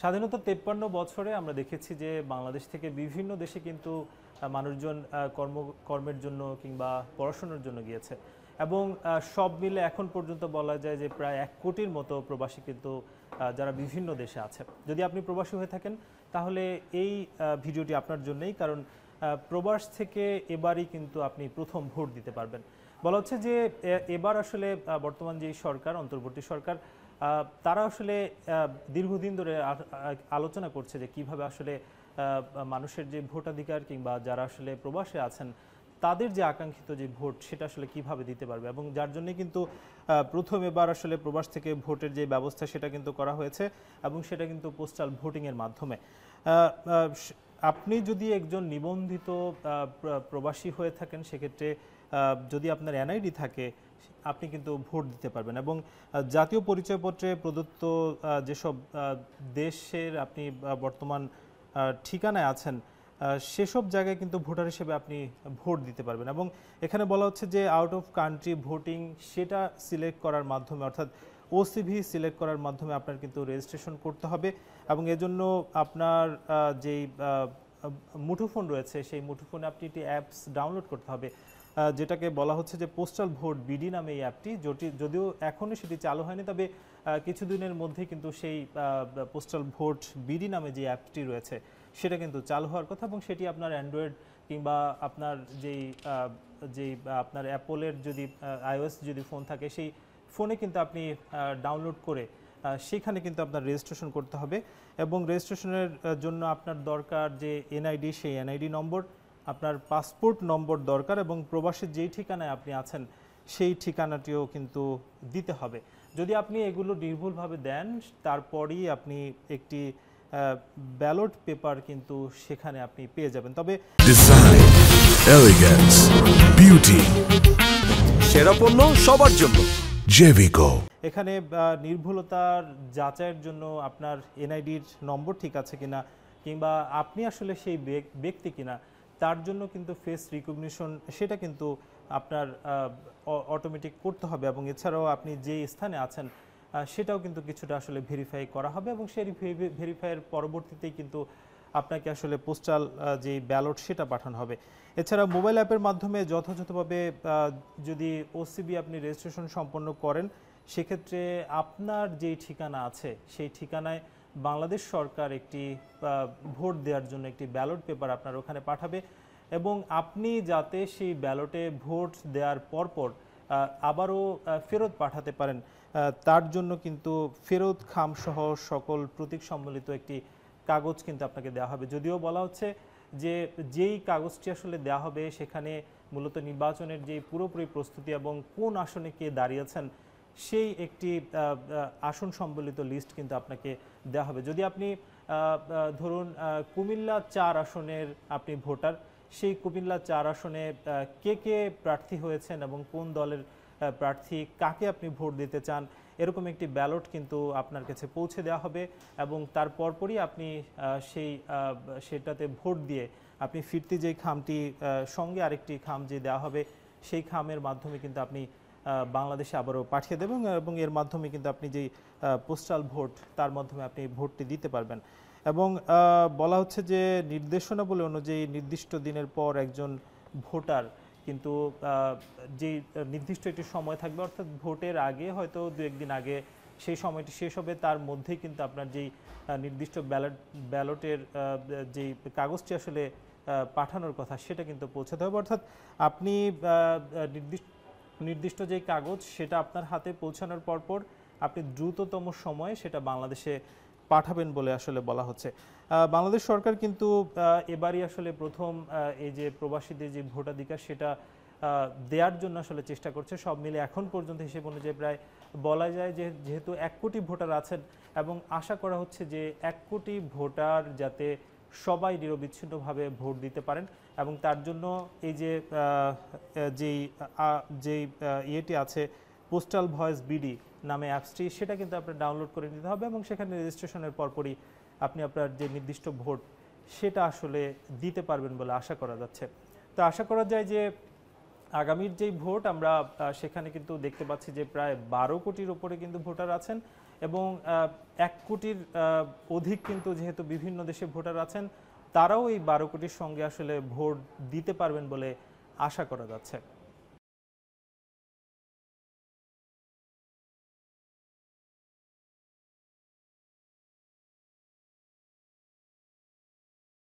স্বাধীনতা ৫৩ বছরে আমরা দেখেছি যে বাংলাদেশ থেকে বিভিন্ন দেশে কিন্তু মানুষজন কর্মের জন্য কিংবা পড়াশোনার জন্য গিয়েছে এবং সব মিলে এখন পর্যন্ত বলা যায় যে প্রায় ১ কোটির মতো প্রবাসী কিন্তু যারা বিভিন্ন দেশে আছে। যদি আপনি প্রবাসী হয়ে থাকেন তাহলে এই ভিডিওটি আপনার জন্যই, কারণ প্রবাস থেকে এবারই কিন্তু আপনি প্রথম ভোট দিতে পারবেন। বলা হচ্ছে যে এবার আসলে বর্তমান যে সরকার, অন্তর্বর্তী সরকার, তারা আসলে দীর্ঘদিন ধরে আলোচনা করছে যে কিভাবে আসলে মানুষের যে ভোটাধিকার কিংবা যারা আসলে প্রবাসে আছেন তাদের যে আকাঙ্ক্ষিত যে ভোট সেটা আসলে কিভাবে দিতে পারবে, এবং যার জন্য কিন্তু প্রথম এবার আসলে প্রবাস থেকে ভোটের যে ব্যবস্থা সেটা কিন্তু করা হয়েছে এবং সেটা কিন্তু পোস্টাল ভোটিংয়ের মাধ্যমে। আপনি যদি একজন নিবন্ধিত প্রবাসী হয়ে থাকেন সেক্ষেত্রে যদি আপনার এনআইডি থাকে আপনি কিন্তু ভোট দিতে পারবেন, এবং জাতীয় পরিচয়পত্রে প্রদত্ত যেসব দেশের আপনি বর্তমান ঠিকানায় আছেন সেসব জায়গায় কিন্তু ভোটার হিসেবে আপনি ভোট দিতে পারবেন। এবং এখানে বলা হচ্ছে যে আউট অফ কান্ট্রি ভোটিং সেটা সিলেক্ট করার মাধ্যমে, অর্থাৎ ওসিভি সিলেক্ট করার মাধ্যমে আপনার কিন্তু রেজিস্ট্রেশন করতে হবে, এবং এজন্য আপনার যেই মুঠোফোন রয়েছে সেই মুঠোফোনে আপনি একটি অ্যাপস ডাউনলোড করতে হবে, যেটাকে বলা হচ্ছে যে পোস্টাল ভোট বিডি নামে এই অ্যাপটি, যদিও এখনও সেটি চালু হয়নি, তবে কিছুদিনের মধ্যে কিন্তু সেই পোস্টাল ভোট বিডি নামে যে অ্যাপটি রয়েছে সেটা কিন্তু চালু হওয়ার কথা, এবং সেটি আপনার অ্যান্ড্রয়েড কিংবা আপনার যেই আপনার অ্যাপলের যদি আইওএস যদি ফোন থাকে সেই ফোনে কিন্তু আপনি ডাউনলোড করে সেখানে কিন্তু আপনার রেজিস্ট্রেশন করতে হবে। এবং রেজিস্ট্রেশনের জন্য আপনার দরকার যে এনআইডি, সেই এনআইডি নম্বর, আপনার পাসপোর্ট নম্বর দরকার, এবং প্রবাসীর যেই ঠিকানায় আপনি আছেন সেই ঠিকানাটিও কিন্তু দিতে হবে। যদি আপনি এগুলো নির্ভুলভাবে দেন তারপরই আপনি একটি ব্যালট পেপার কিন্তু সেখানে আপনি পেয়ে যাবেন। তবে ডিজাইন, এলিগেন্স, বিউটি, সেরা পণ্য সবার জন্য জেভিকো। এখানে নির্ভুলতার যাচাইয়ের জন্য আপনার এনআইডির নম্বর ঠিক আছে কিনা কিংবা আপনি আসলে সেই ব্যক্তি কিনা তার জন্য কিন্তু ফেস রিকগনিশন সেটা কিন্তু আপনার অটোমেটিক করতে হবে, এবং এছাড়াও আপনি যে স্থানে আছেন সেটাও কিন্তু কিছুটা আসলে ভেরিফাই করা হবে, এবং সেই ভেরিফাইয়ের পরবর্তীতেই কিন্তু আপনাকে আসলে পোস্টাল যে ব্যালট সেটা পাঠানো হবে। এছাড়া মোবাইল অ্যাপের মাধ্যমে যথাযথভাবে যদি ওসিবি আপনি রেজিস্ট্রেশন সম্পন্ন করেন সেক্ষেত্রে আপনার যেই ঠিকানা আছে সেই ঠিকানায় বাংলাদেশ সরকার একটি ভোট দেওয়ার জন্য একটি ব্যালট পেপার আপনার ওখানে পাঠাবে, এবং আপনি যাতে সেই ব্যালটে ভোট দেওয়ার পরপর আবারও ফেরত পাঠাতে পারেন তার জন্য কিন্তু ফেরত খামসহ সকল প্রতীক সম্বলিত একটি কাগজ কিন্তু আপনাকে দেওয়া হবে। যদিও বলা হচ্ছে যে যেই কাগজটি আসলে দেওয়া হবে সেখানে মূলত নির্বাচনের যে পুরোপুরি প্রস্তুতি এবং কোন আসনে কে দাঁড়িয়েছেন সেই একটি আসন সম্বলিত লিস্ট কিন্তু আপনাকে দেওয়া হবে। যদি আপনি ধরুন কুমিল্লা ৪ আসনের আপনি ভোটার, সেই কুমিল্লা ৪ আসনে কে কে প্রার্থী হয়েছেন এবং কোন দলের প্রার্থী কাকে আপনি ভোট দিতে চান এরকম একটি ব্যালট কিন্তু আপনার কাছে পৌঁছে দেওয়া হবে, এবং তার পরপরই আপনি সেটাতে ভোট দিয়ে আপনি ফিরতি যেই খামটি সঙ্গে আরেকটি খাম যে দেওয়া হবে সেই খামের মাধ্যমে কিন্তু আপনি বাংলাদেশে আবারও পাঠিয়ে দেবেন, এবং এর মাধ্যমে কিন্তু আপনি যেই পোস্টাল ভোট তার মাধ্যমে আপনি ভোটটি দিতে পারবেন। এবং বলা হচ্ছে যে নির্দেশনাবলী অনুযায়ী নির্দিষ্ট দিনের পর একজন ভোটার কিন্তু যে নির্দিষ্ট একটি সময় থাকবে, অর্থাৎ ভোটের আগে হয়তো ২-১ দিন আগে সেই সময়টি শেষ হবে, তার মধ্যেই কিন্তু আপনার যেই নির্দিষ্ট ব্যালটের যেই কাগজটি আসলে পাঠানোর কথা সেটা কিন্তু পৌঁছাতে হবে, অর্থাৎ আপনি নির্দিষ্ট যেই কাগজ সেটা আপনার হাতে পৌঁছানোর পরপর আপনি দ্রুততম সময়ে সেটা বাংলাদেশে পাঠাবেন বলে আসলে বলা হচ্ছে। বাংলাদেশ সরকার কিন্তু এবারই আসলে প্রথম এই যে প্রবাসীদের যে ভোটাধিকার সেটা দেওয়ার জন্য আসলে চেষ্টা করছে। সব মিলে এখন পর্যন্ত হিসেব অনুযায়ী প্রায় বলা যায় যে যেহেতু ১ কোটি ভোটার আছেন এবং আশা করা হচ্ছে যে ১ কোটি ভোটার যাতে সবাই নিরবিচ্ছিন্নভাবে ভোট দিতে পারেন, এবং তার জন্য এই যে যেই ইয়েটি আছে পোস্টাল ভয়েস বিডি নামে অ্যাপসটি সেটা কিন্তু আপনার ডাউনলোড করে নিতে হবে, এবং সেখানে রেজিস্ট্রেশনের পরপরই আপনি আপনার যে নির্দিষ্ট ভোট সেটা আসলে দিতে পারবেন বলে আশা করা যাচ্ছে। তো আশা করা যায় যে আগামীর যেই ভোট আমরা সেখানে কিন্তু দেখতে পাচ্ছি যে প্রায় ১২ কোটির উপরে কিন্তু ভোটার আছেন, এবং 1 কোটির অধিক কিন্তু যেহেতু বিভিন্ন দেশে ভোটার আছেন, তারাও এই 12 কোটির সঙ্গে আসলে ভোট দিতে পারবেন বলে আশা করা যাচ্ছে।